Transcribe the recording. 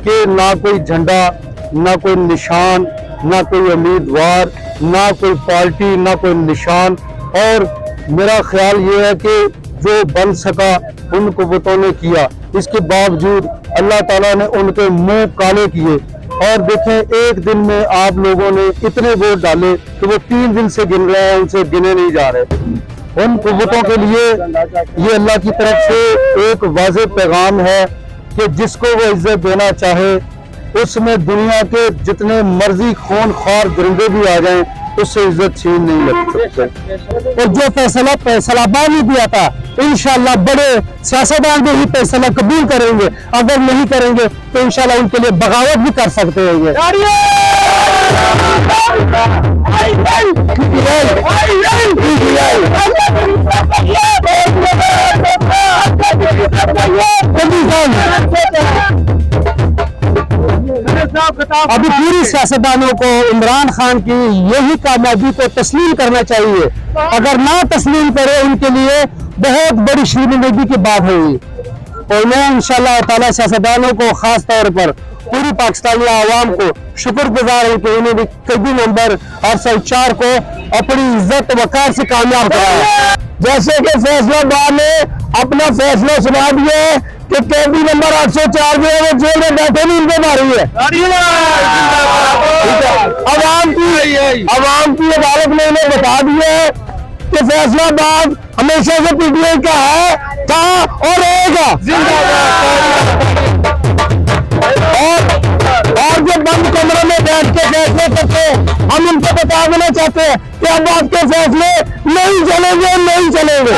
कि ना कोई झंडा, ना कोई निशान, ना कोई उम्मीदवार, ना कोई पार्टी, ना कोई निशान। और मेरा ख्याल ये है कि जो बन सका उन कुव्वतों ने किया, इसके बावजूद अल्लाह ताला ने उनके मुंह काले किए। और देखें, एक दिन में आप लोगों ने इतने वोट डाले कि वो 3 दिन से गिन रहे हैं, उनसे गिने नहीं जा रहे। उन कुव्वतों के लिए ये अल्लाह की तरफ से एक वाज़ेह पैगाम है कि जिसको वो इज्जत देना चाहे, उसमें दुनिया के जितने मर्जी खून ख्वार दरिंदे भी आ जाएं, उससे इज्जत छीन नहीं लगती। और जो फैसला फैसलाबाद ने दिया था, इंशाल्लाह बड़े सियासतदान भी फैसला कबूल करेंगे। अगर नहीं करेंगे तो इंशाल्लाह उनके लिए बगावत भी कर सकते हैं। अभी पूरी सियासतदानों को इमरान खान की यही कामयाबी को तस्लीम करना चाहिए। अगर ना तस्लीम करे उनके लिए बहुत बड़ी शर्मिंदगी की बात होगी। और मैं इंशाअल्लाह ताला सियासतदानों को खास तौर पर पूरी पाकिस्तानी आवाम को शुक्रगुजार हूँ कि उन्होंने कई नंबर 804 को अपनी इज्जत वकार से कामयाब कराया। जैसे कि फैसलाबाद ने अपना फैसला सुना दिया कि कैदी नंबर 804 जो है वो जेल में बैठे नहीं, इनको मारी है। अवाम की अदालत ने इन्हें बता दिया है कि फैसलाबाद हमेशा से पीटीआई का है, था और रहेगा। और जो बंद कमरे में बैठ के फैसले करते हैं, हम उनको बता देना चाहते हैं कि अब आपके फैसले नहीं चलेंगे, नहीं चलेंगे।